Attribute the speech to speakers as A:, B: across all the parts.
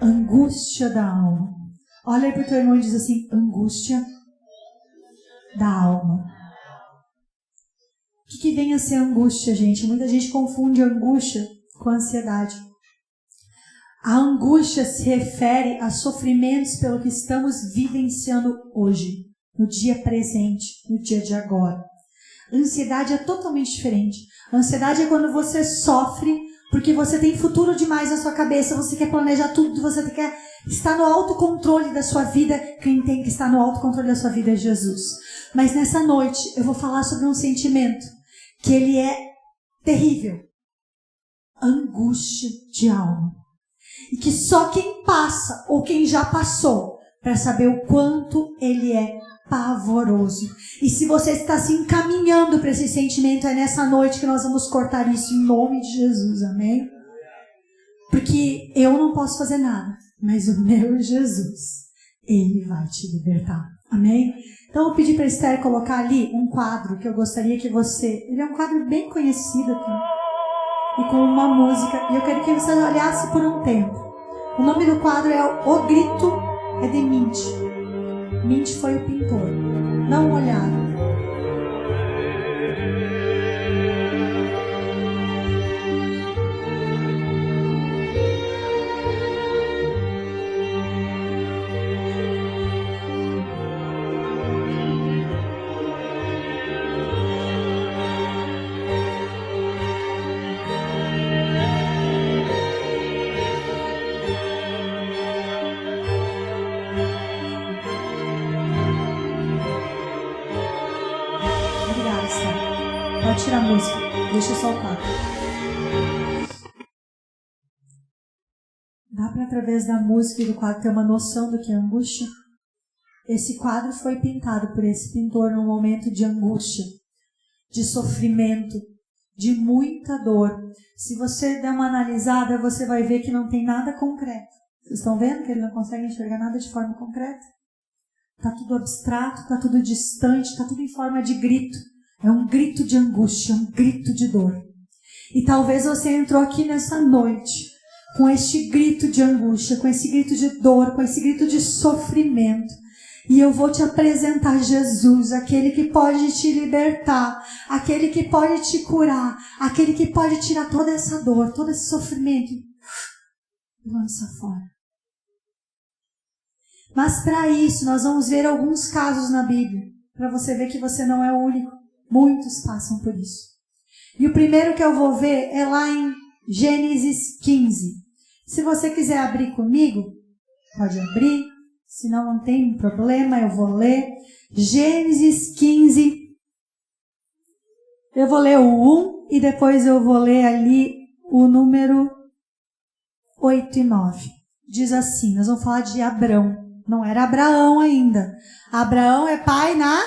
A: angústia da alma. Olha aí para o teu irmão e diz assim: angústia da alma. O que vem a ser angústia, gente? Muita gente confunde angústia com ansiedade. A angústia se refere a sofrimentos pelo que estamos vivenciando hoje, no dia presente, no dia de agora. A ansiedade é totalmente diferente. A ansiedade é quando você sofre porque você tem futuro demais na sua cabeça, você quer planejar tudo, você quer estar no autocontrole da sua vida. Quem tem que estar no autocontrole da sua vida é Jesus. Mas nessa noite eu vou falar sobre um sentimento que ele é terrível. Angústia de alma. E que só quem passa ou quem já passou para saber o quanto ele é pavoroso. E se você está se encaminhando para esse sentimento, é nessa noite que nós vamos cortar isso em nome de Jesus, amém? Porque eu não posso fazer nada, mas o meu Jesus, ele vai te libertar, amém? Então eu vou pedir para a Esther colocar ali um quadro que eu gostaria que você... Ele é um quadro bem conhecido aqui, e com uma música, e eu quero que você olhasse por um tempo. O nome do quadro é O Grito é de Mint. Mint foi o pintor. Dá uma olhada. Pode tirar a música, deixa só o quadro. Dá para, através da música e do quadro, ter uma noção do que é angústia? Esse quadro foi pintado por esse pintor num momento de angústia, de sofrimento, de muita dor. Se você der uma analisada, você vai ver que não tem nada concreto. Vocês estão vendo que ele não consegue enxergar nada de forma concreta? Está tudo abstrato, está tudo distante, está tudo em forma de grito. É um grito de angústia, um grito de dor. E talvez você entrou aqui nessa noite com este grito de angústia, com esse grito de dor, com esse grito de sofrimento. E eu vou te apresentar Jesus, aquele que pode te libertar, aquele que pode te curar, aquele que pode tirar toda essa dor, todo esse sofrimento e lança fora. Mas para isso nós vamos ver alguns casos na Bíblia, para você ver que você não é o único. Muitos passam por isso. E o primeiro que eu vou ver é lá em Gênesis 15. Se você quiser abrir comigo, pode abrir. Se não tem problema, eu vou ler. Gênesis 15. Eu vou ler o 1 e depois eu vou ler ali o número 8 e 9. Diz assim, nós vamos falar de Abrão. Não era Abraão ainda. Abraão é pai na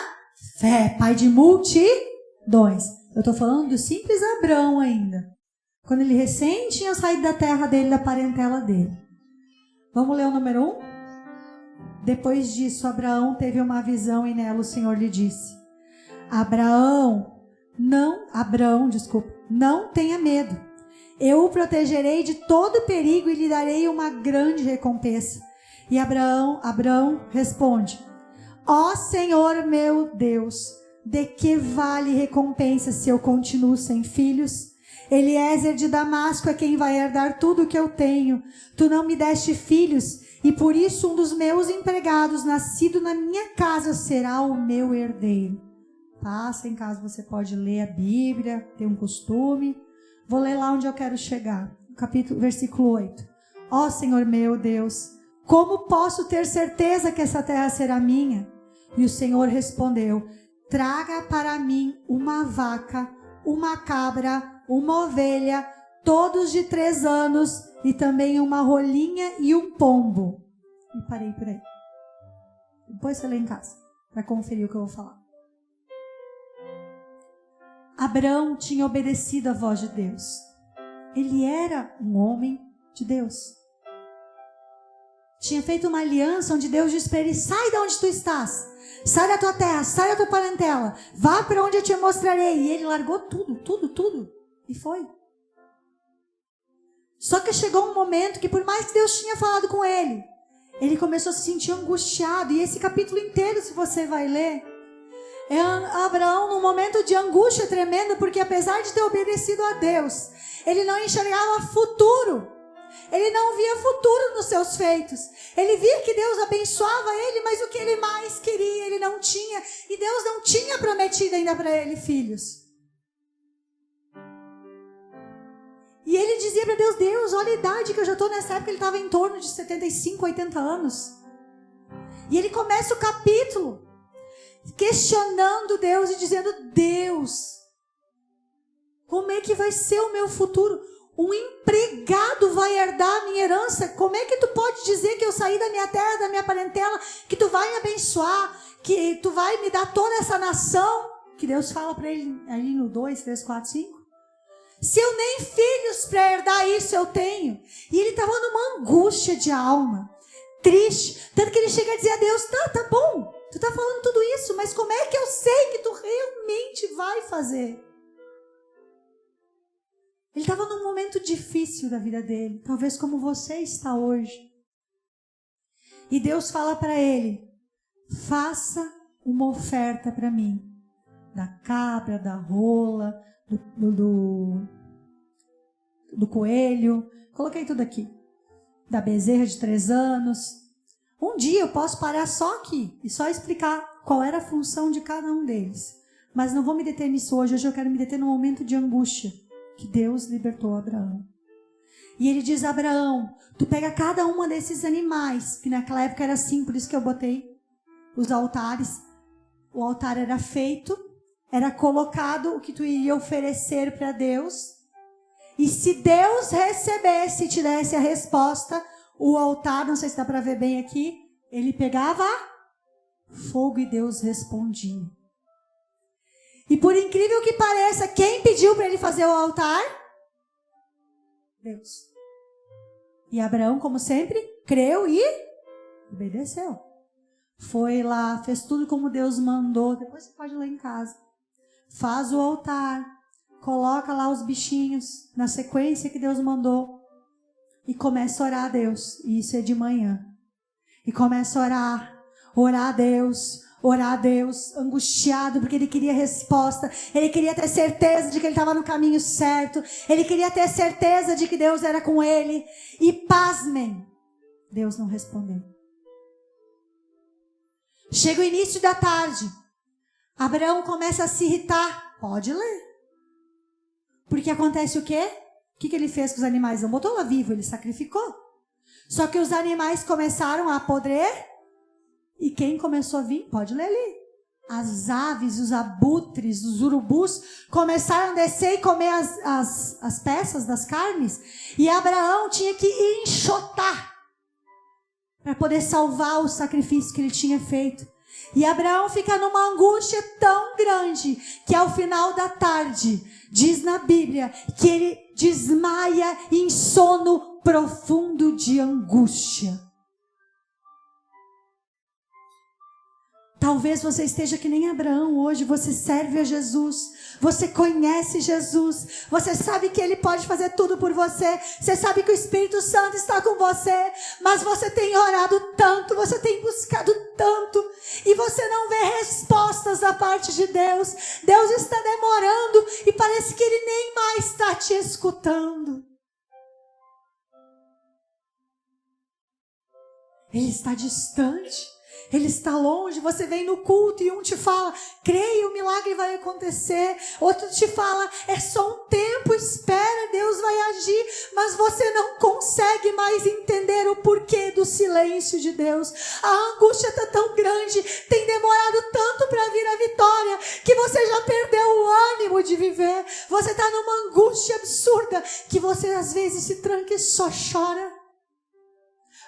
A: fé, pai de multidões. Eu estou falando do simples Abrão ainda. Quando ele recém tinha saído da terra dele, da parentela dele. Vamos ler o número 1? Depois disso, Abraão teve uma visão e nela o Senhor lhe disse: Abraão, não tenha medo. Eu o protegerei de todo perigo e lhe darei uma grande recompensa. E Abraão responde: Ó Senhor meu Deus, de que vale recompensa se eu continuo sem filhos? Eliezer de Damasco é quem vai herdar tudo o que eu tenho. Tu não me deste filhos, e por isso um dos meus empregados, nascido na minha casa, será o meu herdeiro. Passa em casa, você pode ler a Bíblia, tem um costume. Vou ler lá onde eu quero chegar. Versículo 8. Ó Senhor meu Deus, como posso ter certeza que essa terra será minha? E o Senhor respondeu: traga para mim uma vaca, uma cabra, uma ovelha, todos de 3 anos, e também uma rolinha e um pombo. E parei por aí. Depois você lê em casa, para conferir o que eu vou falar. Abrão tinha obedecido à voz de Deus. Ele era um homem de Deus. Tinha feito uma aliança onde Deus disse para ele: sai de onde tu estás. Sai da tua terra, sai da tua parentela, vá para onde eu te mostrarei. E ele largou tudo, e foi. Só que chegou um momento que, por mais que Deus tinha falado com ele, ele começou a se sentir angustiado. E esse capítulo inteiro, se você vai ler, é Abraão num momento de angústia tremenda, porque apesar de ter obedecido a Deus, ele não enxergava futuro. Ele não via futuro nos seus feitos. Ele via que Deus abençoava ele, mas o que ele mais queria, ele não tinha. E Deus não tinha prometido ainda para ele filhos. E ele dizia para Deus, Deus, olha a idade que eu já estou nessa época. Ele estava em torno de 75, 80 anos. E ele começa o capítulo questionando Deus e dizendo, Deus, como é que vai ser o meu futuro? Um empregado vai herdar a minha herança? Como é que tu pode dizer que eu saí da minha terra, da minha parentela, que tu vai me abençoar, que tu vai me dar toda essa nação? Que Deus fala para ele ali no 2, 3, 4, 5. Se eu nem filhos para herdar isso eu tenho. E ele estava numa angústia de alma, triste. Tanto que ele chega a dizer a Deus, tá bom, tu tá falando tudo isso, mas como é que eu sei que tu realmente vai fazer? Ele estava num momento difícil da vida dele, talvez como você está hoje. E Deus fala para ele, faça uma oferta para mim, da cabra, da rola, do coelho, coloquei tudo aqui, da bezerra de 3 anos. Um dia eu posso parar só aqui e só explicar qual era a função de cada um deles. Mas não vou me deter nisso hoje eu quero me deter no momento de angústia que Deus libertou Abraão. E ele diz, Abraão, tu pega cada uma desses animais, que naquela época era assim, por isso que eu botei os altares. O altar era feito, era colocado o que tu iria oferecer para Deus. E se Deus recebesse e te desse a resposta, o altar, não sei se dá para ver bem aqui, ele pegava fogo e Deus respondia. E por incrível que pareça, quem pediu para ele fazer o altar? Deus. E Abraão, como sempre, creu e obedeceu. Foi lá, fez tudo como Deus mandou. Depois você pode ler em casa. Faz o altar, coloca lá os bichinhos na sequência que Deus mandou e começa a orar a Deus. E isso é de manhã. E começa a orar a Deus, angustiado, porque ele queria resposta, ele queria ter certeza de que ele estava no caminho certo, ele queria ter certeza de que Deus era com ele, e pasmem, Deus não respondeu. Chega o início da tarde, Abraão começa a se irritar, pode ler, porque acontece o quê? O que ele fez com os animais? Não botou lá vivo, ele sacrificou, só que os animais começaram a apodrecer. E quem começou a vir? Pode ler ali. As aves, os abutres, os urubus começaram a descer e comer as peças das carnes. E Abraão tinha que enxotar para poder salvar o sacrifício que ele tinha feito. E Abraão fica numa angústia tão grande que ao final da tarde, diz na Bíblia, que ele desmaia em sono profundo de angústia. Talvez você esteja que nem Abraão hoje, você serve a Jesus, você conhece Jesus, você sabe que Ele pode fazer tudo por você, você sabe que o Espírito Santo está com você, mas você tem orado tanto, você tem buscado tanto, e você não vê respostas da parte de Deus. Deus está demorando e parece que Ele nem mais está te escutando. Ele está distante. Ele está longe, você vem no culto e um te fala, creia, o milagre vai acontecer. Outro te fala, é só um tempo, espera, Deus vai agir. Mas você não consegue mais entender o porquê do silêncio de Deus. A angústia está tão grande, tem demorado tanto para vir a vitória, que você já perdeu o ânimo de viver. Você está numa angústia absurda, que você às vezes se tranca e só chora.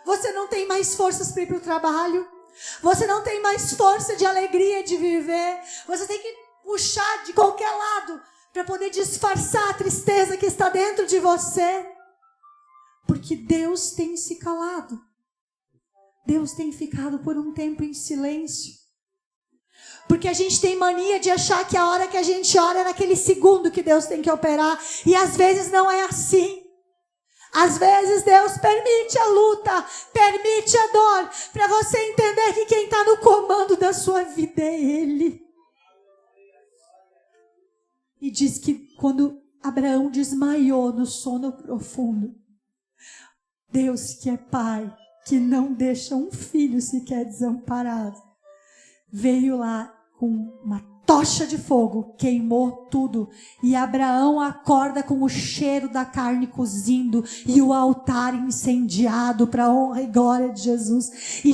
A: Você não tem mais forças para ir para o trabalho. Você não tem mais força de alegria de viver. Você tem que puxar de qualquer lado para poder disfarçar a tristeza que está dentro de você. Porque Deus tem se calado. Deus tem ficado por um tempo em silêncio. Porque a gente tem mania de achar que a hora que a gente ora é naquele segundo que Deus tem que operar. E às vezes não é assim. Às vezes Deus permite a luta, permite a dor, para você entender que quem está no comando da sua vida é Ele. E diz que quando Abraão desmaiou no sono profundo, Deus que é Pai, que não deixa um filho sequer desamparado, veio lá com uma tocha de fogo, queimou tudo, e Abraão acorda com o cheiro da carne cozindo e o altar incendiado para a honra e glória de Jesus. E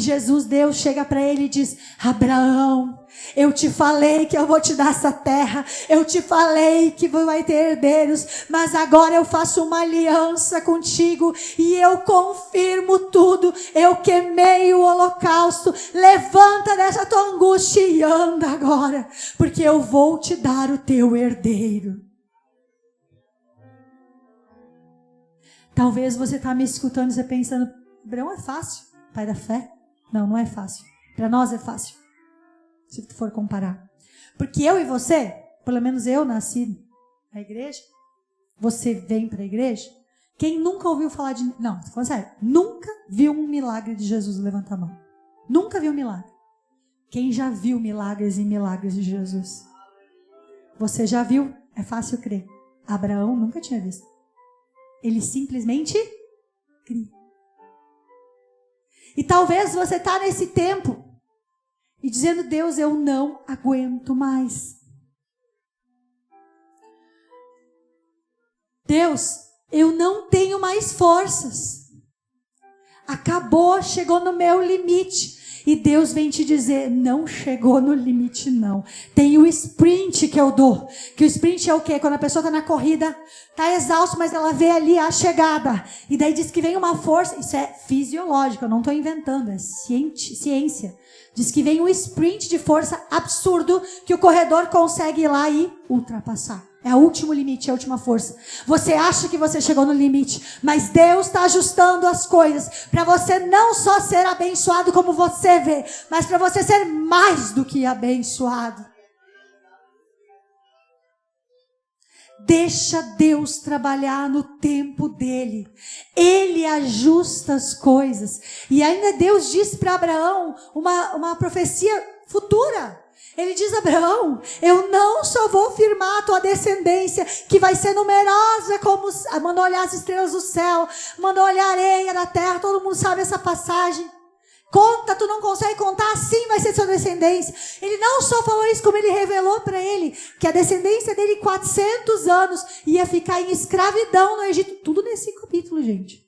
A: Deus chega para ele e diz: Abraão, eu te falei que eu vou te dar essa terra, eu te falei que vai ter herdeiros, mas agora eu faço uma aliança contigo e eu confirmo tudo. Eu queimei o holocausto, levanta dessa tua angústia e anda agora, porque eu vou te dar o teu herdeiro. Talvez você está me escutando e você pensando: Abraão é fácil, pai da fé? Não, não é fácil. Para nós é fácil, se for comparar. Porque eu e você, pelo menos eu nasci na igreja, você vem para a igreja, quem nunca ouviu falar de... Não, tô falando sério, nunca viu um milagre de Jesus, levanta a mão. Nunca viu um milagre. Quem já viu milagres e milagres de Jesus? Você já viu? É fácil crer. Abraão nunca tinha visto. Ele simplesmente cria. E talvez você está nesse tempo e dizendo: Deus, eu não aguento mais. Deus, eu não tenho mais forças. Acabou, chegou no meu limite. E Deus vem te dizer: não chegou no limite não. Tem o sprint que eu dou. Que o sprint é o quê? Quando a pessoa está na corrida, está exausta, mas ela vê ali a chegada. E daí diz que vem uma força. Isso é fisiológico, eu não estou inventando, é ciência. Diz que vem um sprint de força absurdo que o corredor consegue ir lá e ultrapassar. É o último limite, é a última força. Você acha que você chegou no limite, mas Deus está ajustando as coisas para você não só ser abençoado como você vê, mas para você ser mais do que abençoado. Deixa Deus trabalhar no tempo dele. Ele ajusta as coisas. E ainda Deus disse para Abraão uma profecia futura. Ele diz: Abraão, eu não só vou firmar a tua descendência, que vai ser numerosa como... Mandou olhar as estrelas do céu, mandou olhar a areia da terra, todo mundo sabe essa passagem. Conta, tu não consegue contar, assim vai ser sua descendência. Ele não só falou isso, como ele revelou para ele que a descendência dele, 400 anos, ia ficar em escravidão no Egito. Tudo nesse capítulo, gente.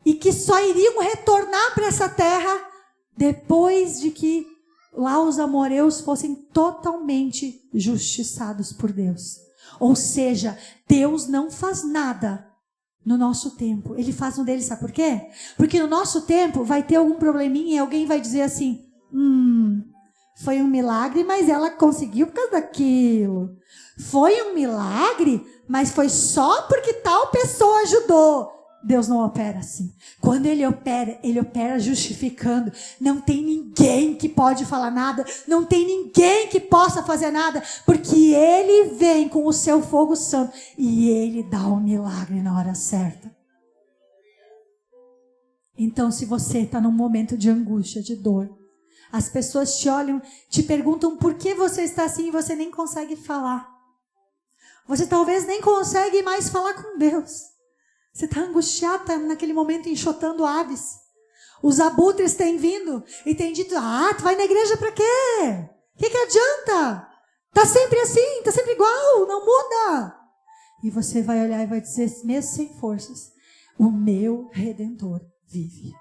A: E que só iriam retornar para essa terra depois de que lá os amoreus fossem totalmente justiçados por Deus. Ou seja, Deus não faz nada no nosso tempo. Ele faz no dele, sabe por quê? Porque no nosso tempo vai ter algum probleminha e alguém vai dizer assim: foi um milagre, mas ela conseguiu por causa daquilo. Foi um milagre, mas foi só porque tal pessoa ajudou. Deus não opera assim. Quando Ele opera justificando. Não tem ninguém que pode falar nada, não tem ninguém que possa fazer nada, porque Ele vem com o seu fogo santo e Ele dá o milagre na hora certa. Então, se você está num momento de angústia, de dor, as pessoas te olham, te perguntam por que você está assim e você nem consegue falar. Você talvez nem consegue mais falar com Deus. Você está angustiado, está naquele momento enxotando aves. Os abutres têm vindo e têm dito: tu vai na igreja para quê? O que adianta? Está sempre assim, está sempre igual, não muda. E você vai olhar e vai dizer, mesmo sem forças: o meu Redentor vive.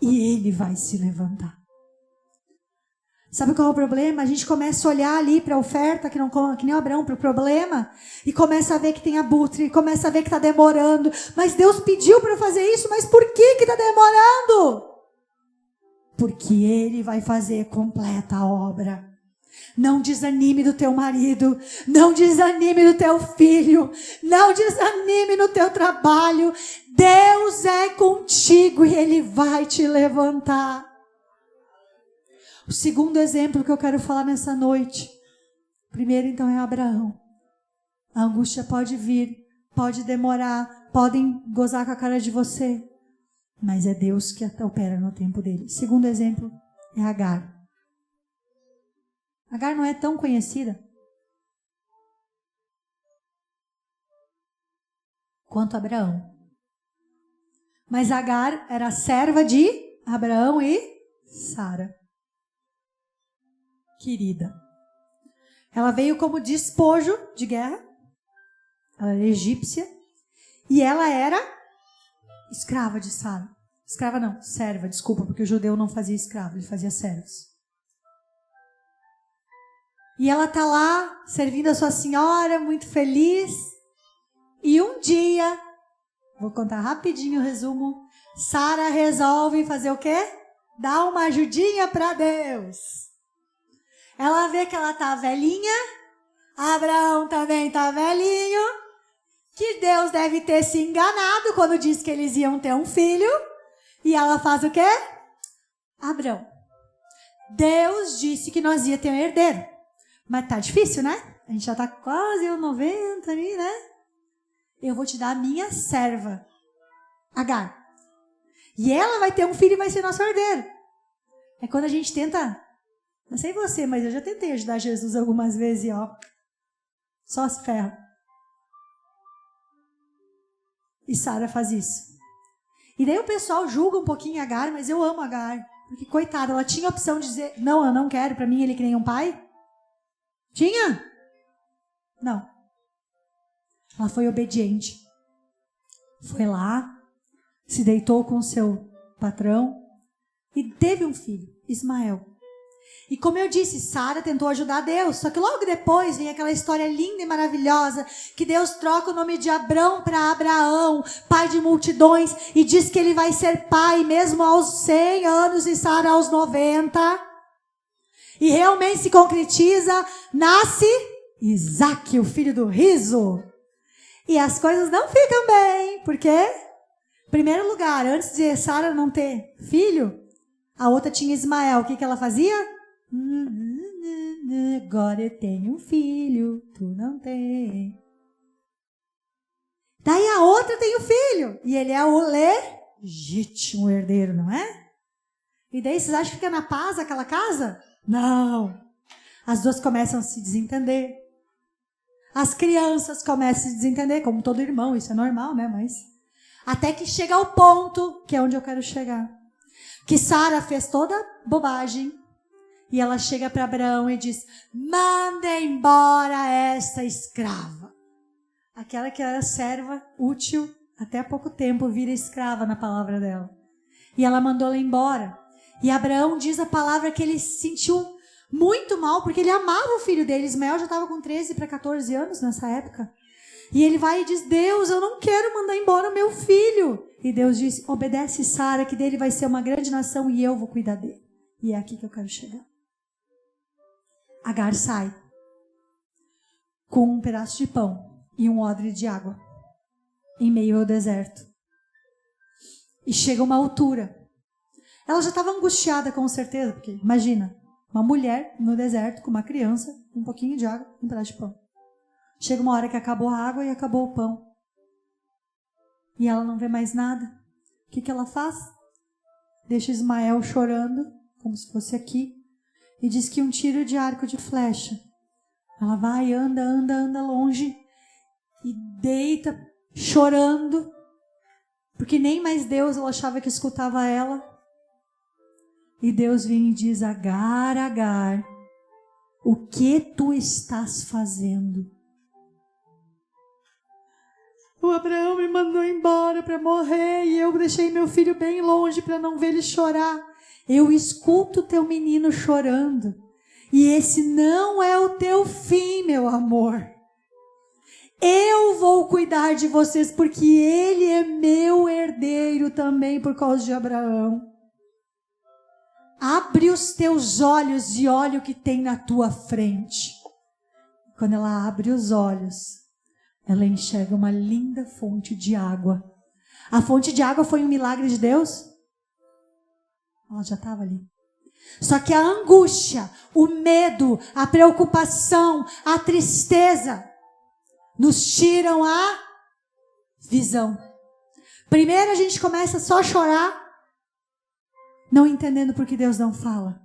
A: E Ele vai se levantar. Sabe qual é o problema? A gente começa a olhar ali para a oferta, que nem o Abraão, para o problema, e começa a ver que tem abutre, começa a ver que está demorando. Mas Deus pediu para fazer isso, mas por que está demorando? Porque Ele vai fazer completa a obra. Não desanime do teu marido, não desanime do teu filho, não desanime no teu trabalho. Deus é contigo e Ele vai te levantar. O segundo exemplo que eu quero falar nessa noite, primeiro então é Abraão. A angústia pode vir, pode demorar, podem gozar com a cara de você, mas é Deus que opera no tempo dele. Segundo exemplo é Agar. Agar não é tão conhecida quanto Abraão. Mas Agar era serva de Abraão e Sara. Querida. Ela veio como despojo de guerra. Ela era egípcia. E ela era escrava de Sara. Escrava não, serva, desculpa, porque o judeu não fazia escravo, ele fazia servos. E ela está lá, servindo a sua senhora, muito feliz. E um dia, vou contar rapidinho o resumo, Sara resolve fazer o quê? Dar uma ajudinha para Deus. Ela vê que ela tá velhinha, Abraão também tá velhinho, que Deus deve ter se enganado quando disse que eles iam ter um filho. E ela faz o quê? Abraão, Deus disse que nós ia ter um herdeiro. Mas tá difícil, né? A gente já tá quase aos 90 ali, né? Eu vou te dar a minha serva, Agar. E ela vai ter um filho e vai ser nosso herdeiro. É quando a gente tenta, não sei você, mas eu já tentei ajudar Jesus algumas vezes e ó, só se ferra. E Sara faz isso. E daí o pessoal julga um pouquinho Agar, mas eu amo Agar. Porque, coitada, ela tinha a opção de dizer, não, eu não quero, para mim ele que nem um pai. Tinha? Não. Ela foi obediente. Foi lá, se deitou com seu patrão e teve um filho, Ismael. E como eu disse, Sara tentou ajudar Deus, só que logo depois vem aquela história linda e maravilhosa, que Deus troca o nome de Abrão para Abraão, pai de multidões, e diz que ele vai ser pai mesmo aos 100 anos e Sara aos 90. E realmente se concretiza, nasce Isaque, o filho do riso. E as coisas não ficam bem, porque, em primeiro lugar, antes de Sara não ter filho, a outra tinha Ismael. O que ela fazia? Agora eu tenho um filho, tu não tem. Daí a outra tem um filho, e ele é o legítimo herdeiro, não é? E daí vocês acham que fica na paz aquela casa? Não. As duas começam a se desentender. As crianças começam a se desentender, como todo irmão, isso é normal, né? Mas até que chega ao ponto, que é onde eu quero chegar, que Sara fez toda bobagem, e ela chega para Abraão e diz, manda embora essa escrava. Aquela que era serva, útil, até há pouco tempo, vira escrava na palavra dela. E ela mandou ela embora. E Abraão diz a palavra que ele se sentiu muito mal, porque ele amava o filho dele. Ismael já estava com 13 para 14 anos nessa época. E ele vai e diz, Deus, eu não quero mandar embora o meu filho. E Deus diz, obedece Sara, que dele vai ser uma grande nação e eu vou cuidar dele. E é aqui que eu quero chegar. Agar sai com um pedaço de pão e um odre de água em meio ao deserto. E chega a uma altura. Ela já estava angustiada, com certeza, porque imagina, uma mulher no deserto com uma criança, um pouquinho de água, um pedaço de pão. Chega uma hora que acabou a água e acabou o pão. E ela não vê mais nada. O que ela faz? Deixa Ismael chorando, como se fosse aqui, e diz que um tiro de arco de flecha. Ela vai, anda longe e deita chorando, porque nem mais Deus ela achava que escutava ela. E Deus vem e diz, Agar, Agar, o que tu estás fazendo? O Abraão me mandou embora para morrer e eu deixei meu filho bem longe para não ver ele chorar. Eu escuto teu menino chorando e esse não é o teu fim, meu amor. Eu vou cuidar de vocês porque ele é meu herdeiro também por causa de Abraão. Abre os teus olhos e olha o que tem na tua frente. Quando ela abre os olhos, ela enxerga uma linda fonte de água. A fonte de água foi um milagre de Deus? Ela já estava ali. Só que a angústia, o medo, a preocupação, a tristeza nos tiram a visão. Primeiro a gente começa só a chorar, não entendendo por que Deus não fala.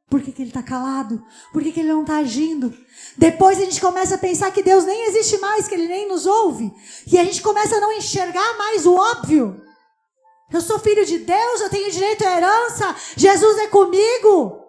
A: Por que Ele está calado? Por que Ele não está agindo? Depois a gente começa a pensar que Deus nem existe mais, que Ele nem nos ouve. E a gente começa a não enxergar mais o óbvio. Eu sou filho de Deus, eu tenho direito à herança, Jesus é comigo.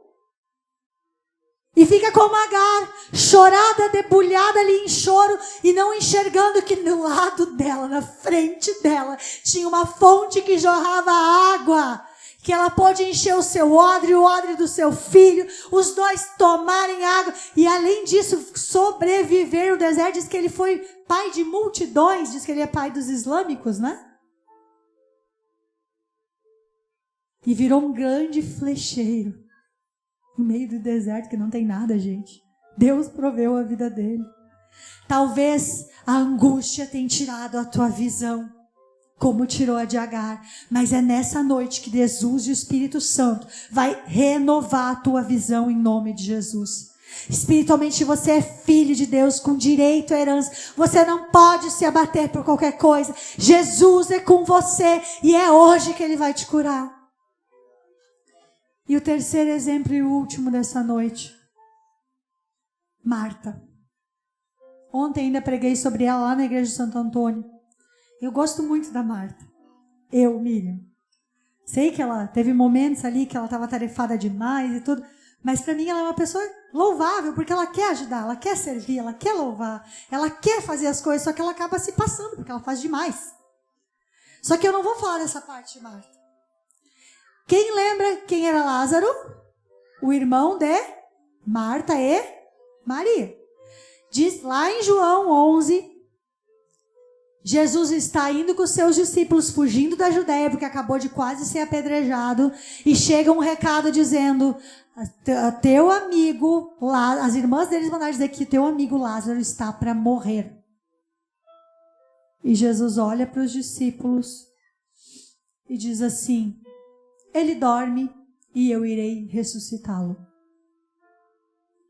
A: E fica como Agar, chorada, debulhada ali em choro, e não enxergando que no lado dela, na frente dela, tinha uma fonte que jorrava água, que ela pôde encher o seu odre e o odre do seu filho, os dois tomarem água, e além disso, sobreviver no deserto. Diz que ele foi pai de multidões, diz que ele é pai dos islâmicos, né? E virou um grande flecheiro no meio do deserto, que não tem nada, gente. Deus proveu a vida dele. Talvez a angústia tenha tirado a tua visão, como tirou a de Agar, mas é nessa noite que Jesus e o Espírito Santo vai renovar a tua visão em nome de Jesus. Espiritualmente você é filho de Deus com direito à herança. Você não pode se abater por qualquer coisa. Jesus é com você e é hoje que Ele vai te curar. E o terceiro exemplo e o último dessa noite, Marta. Ontem ainda preguei sobre ela lá na igreja de Santo Antônio. Eu gosto muito da Marta. Miriam. Sei que ela teve momentos ali que ela estava tarefada demais e tudo, mas para mim ela é uma pessoa louvável, porque ela quer ajudar, ela quer servir, ela quer louvar, ela quer fazer as coisas, só que ela acaba se passando, porque ela faz demais. Só que eu não vou falar dessa parte de Marta. Quem lembra quem era Lázaro? O irmão de Marta e Maria. Diz lá em João 11, Jesus está indo com os seus discípulos, fugindo da Judéia, porque acabou de quase ser apedrejado, e chega um recado dizendo, teu amigo, as irmãs deles mandaram dizer que teu amigo Lázaro está para morrer. E Jesus olha para os discípulos e diz assim, ele dorme e eu irei ressuscitá-lo.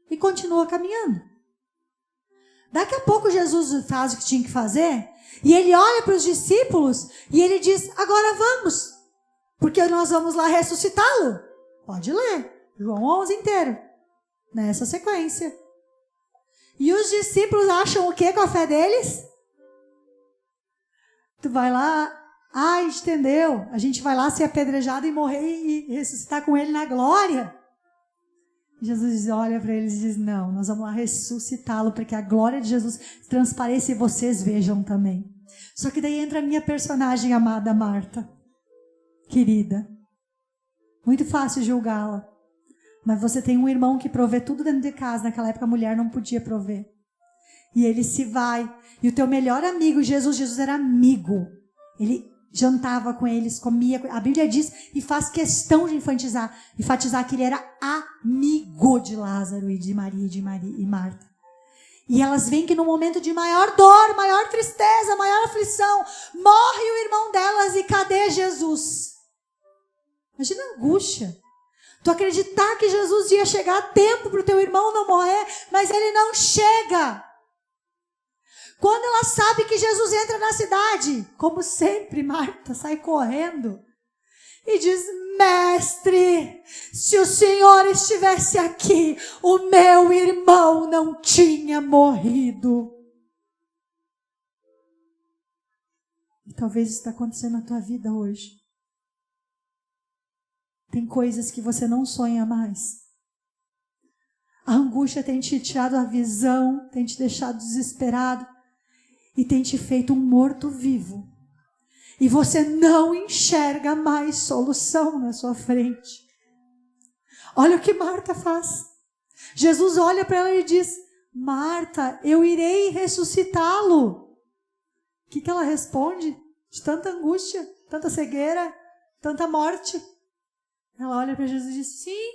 A: E continua caminhando. Daqui a pouco Jesus faz o que tinha que fazer, e ele olha para os discípulos e ele diz, agora vamos, porque nós vamos lá ressuscitá-lo. Pode ler, João 11 inteiro, nessa sequência. E os discípulos acham o que com a fé deles? Tu vai lá, entendeu? A gente vai lá ser apedrejado e morrer e ressuscitar com ele na glória. Jesus olha para eles e diz, não, nós vamos lá ressuscitá-lo, para que a glória de Jesus transpareça e vocês vejam também. Só que daí entra a minha personagem amada Marta, querida. Muito fácil julgá-la. Mas você tem um irmão que provê tudo dentro de casa. Naquela época a mulher não podia prover. E ele se vai. E o teu melhor amigo, Jesus era amigo. Ele jantava com eles, comia. A Bíblia diz e faz questão de enfatizar que ele era amigo de Lázaro e de Maria e Marta. E elas veem que no momento de maior dor, maior tristeza, maior aflição, morre o irmão delas e cadê Jesus? Imagina a angústia. Tu acreditar que Jesus ia chegar a tempo para o teu irmão não morrer, mas ele não chega. Quando ela sabe que Jesus entra na cidade, como sempre, Marta sai correndo e diz, mestre, se o Senhor estivesse aqui, o meu irmão não tinha morrido. E talvez isso está acontecendo na tua vida hoje. Tem coisas que você não sonha mais. A angústia tem te tirado a visão, tem te deixado desesperado e tem te feito um morto-vivo. E você não enxerga mais solução na sua frente. Olha o que Marta faz. Jesus olha para ela e diz, Marta, eu irei ressuscitá-lo. O que ela responde? De tanta angústia, tanta cegueira, tanta morte. Ela olha para Jesus e diz, sim,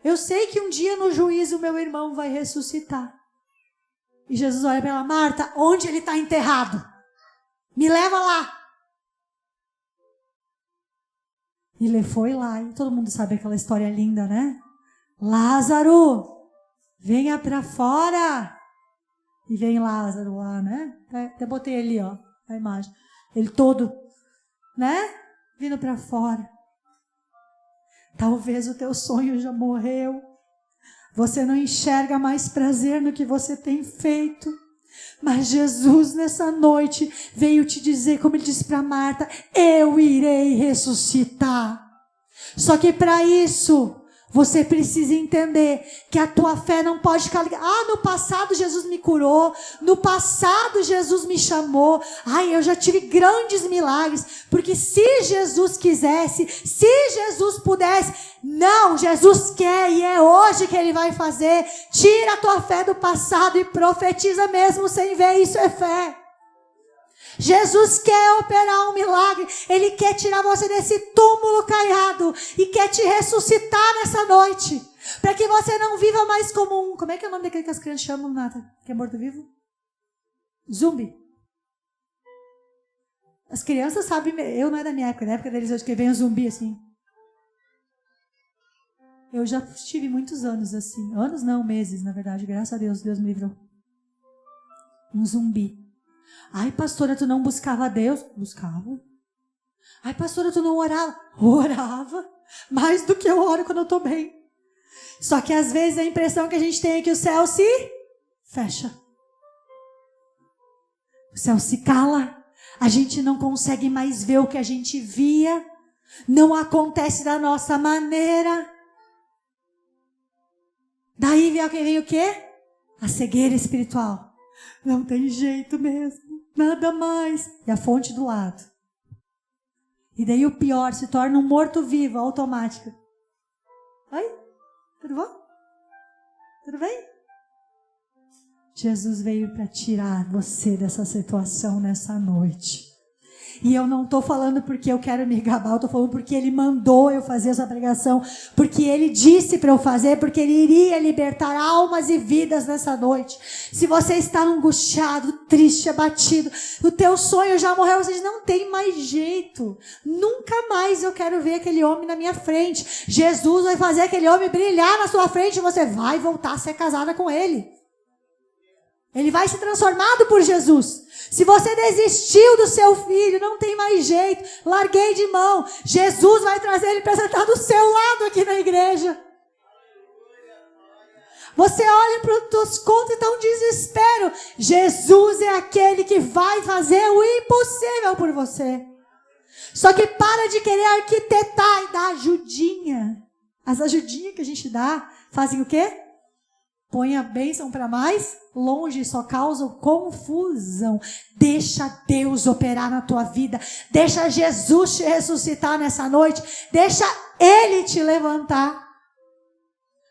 A: eu sei que um dia no juízo meu irmão vai ressuscitar. E Jesus olha para ela, Marta, onde ele está enterrado? Me leva lá. E ele foi lá, e todo mundo sabe aquela história linda, né? Lázaro, venha para fora. E vem Lázaro lá, né? Até botei ali, ó, a imagem. Ele todo, né? Vindo para fora. Talvez o teu sonho já morreu. Você não enxerga mais prazer no que você tem feito. Mas Jesus, nessa noite, veio te dizer, como ele disse para Marta, eu irei ressuscitar. Só que para isso, você precisa entender que a tua fé não pode ficar ligada. No passado Jesus me curou. No passado Jesus me chamou. Eu já tive grandes milagres. Porque se Jesus quisesse, se Jesus pudesse. Não, Jesus quer e é hoje que Ele vai fazer. Tira a tua fé do passado e profetiza mesmo sem ver. Isso é fé. Jesus quer operar um milagre. Ele quer tirar você desse túmulo caiado e quer te ressuscitar nessa noite, para que você não viva mais como como é que é o nome daquele que as crianças chamam, Nata? Que é morto-vivo? Zumbi. As crianças sabem, eu não é da minha época, da época deles hoje que vem um zumbi assim. Eu já tive muitos anos assim, anos não, meses na verdade, graças a Deus, Deus me livrou. Um zumbi. Pastora, tu não buscava Deus? Buscava. Pastora, tu não orava? Orava. Mais do que eu oro quando eu estou bem. Só que às vezes a impressão que a gente tem é que o céu se fecha. O céu se cala. A gente não consegue mais ver o que a gente via. Não acontece da nossa maneira. Daí vem o quê? A cegueira espiritual. Não tem jeito mesmo. Nada mais. E a fonte do lado. E daí o pior, se torna um morto-vivo automático. Oi? Tudo bom? Tudo bem? Jesus veio para tirar você dessa situação nessa noite. E eu não estou falando porque eu quero me gabar, eu estou falando porque Ele mandou eu fazer essa pregação, porque Ele disse para eu fazer, porque Ele iria libertar almas e vidas nessa noite. Se você está angustiado, triste, abatido, o teu sonho já morreu, você diz, não tem mais jeito, nunca mais eu quero ver aquele homem na minha frente. Jesus vai fazer aquele homem brilhar na sua frente e você vai voltar a ser casada com Ele. Ele vai ser transformado por Jesus. Se você desistiu do seu filho, não tem mais jeito, larguei de mão, Jesus vai trazer ele para sentar do seu lado aqui na igreja. Você olha para os teus contos e está um desespero. Jesus é aquele que vai fazer o impossível por você. Só que para de querer arquitetar e dar ajudinha. As ajudinhas que a gente dá fazem o quê? Põe a bênção para mais longe, só causam confusão. Deixa Deus operar na tua vida. Deixa Jesus te ressuscitar nessa noite. Deixa Ele te levantar.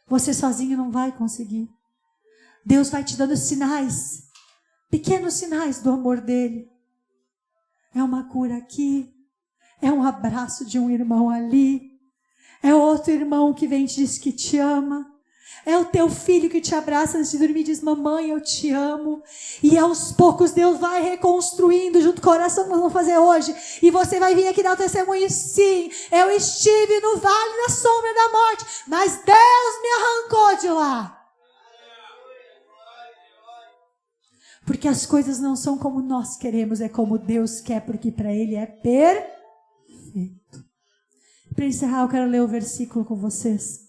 A: Você sozinho não vai conseguir. Deus vai te dando sinais, pequenos sinais do amor dEle. É uma cura aqui, é um abraço de um irmão ali, é outro irmão que vem e te diz que te ama. É o teu filho que te abraça antes de dormir e diz, mamãe, eu te amo. E aos poucos Deus vai reconstruindo junto com a oração que nós vamos fazer hoje. E você vai vir aqui dar o testemunho, sim, eu estive no vale da sombra da morte, mas Deus me arrancou de lá. Porque as coisas não são como nós queremos, é como Deus quer, porque para Ele é perfeito. Para encerrar, eu quero ler o versículo com vocês.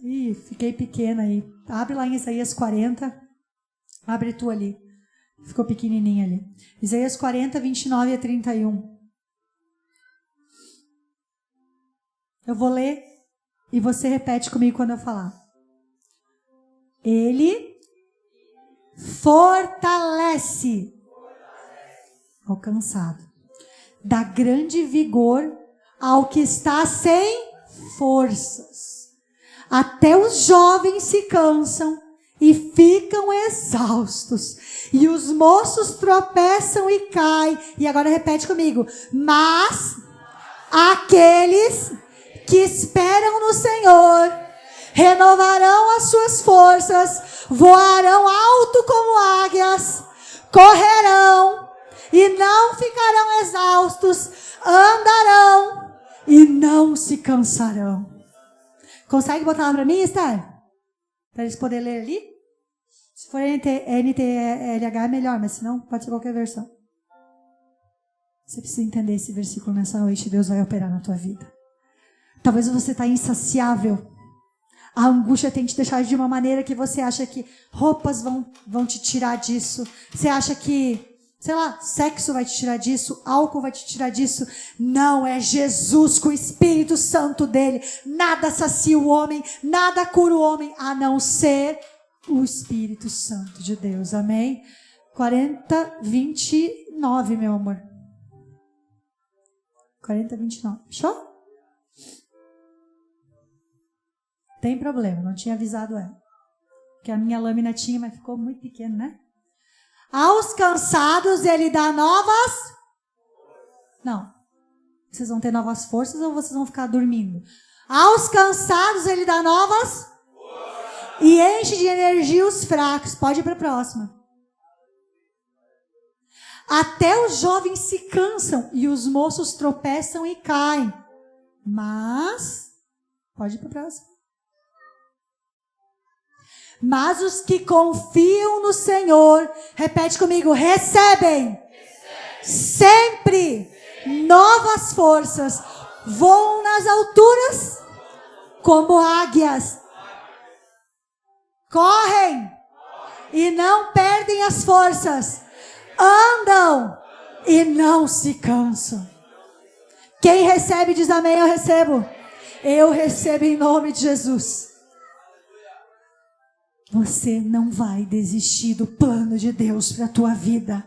A: Ih, fiquei pequena aí. Abre lá em Isaías 40. Abre tu ali. Ficou pequenininha ali. Isaías 40, 29 a 31. Eu vou ler e você repete comigo quando eu falar. Ele fortalece ao cansado. Dá grande vigor ao que está sem forças. Até os jovens se cansam e ficam exaustos. E os moços tropeçam e caem. E agora repete comigo. Mas aqueles que esperam no Senhor renovarão as suas forças, voarão alto como águias, correrão e não ficarão exaustos, andarão e não se cansarão. Consegue botar lá para mim, Esther? Para eles poderem ler ali? Se for NTLH é melhor, mas se não, pode ser qualquer versão. Você precisa entender esse versículo nessa noite. Deus vai operar na tua vida. Talvez você está insaciável. A angústia tem te deixado de uma maneira que você acha que roupas vão te tirar disso. Você acha que, sei lá, sexo vai te tirar disso, álcool vai te tirar disso. Não, é Jesus com o Espírito Santo dele. Nada sacia o homem, nada cura o homem, a não ser o Espírito Santo de Deus. Amém? 40:29, meu amor. 40:29. Fechou? Tem problema, não tinha avisado ela. Porque a minha lâmina tinha, mas ficou muito pequena, né? Aos cansados ele dá novas... Não. Vocês vão ter novas forças ou vocês vão ficar dormindo? Aos cansados ele dá novas... E enche de energia os fracos. Pode ir para a próxima. Até os jovens se cansam e os moços tropeçam e caem. Mas... Pode ir para a próxima. Mas os que confiam no Senhor, repete comigo, recebem sempre novas forças, voam nas alturas como águias, correm e não perdem as forças, andam e não se cansam. Quem recebe diz amém, eu recebo. Eu recebo em nome de Jesus. Você não vai desistir do plano de Deus para a tua vida.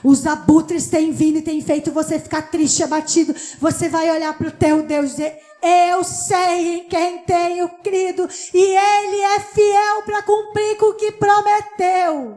A: Os abutres têm vindo e têm feito você ficar triste, abatido. Você vai olhar para o teu Deus e dizer, eu sei em quem tenho crido e Ele é fiel para cumprir com o que prometeu.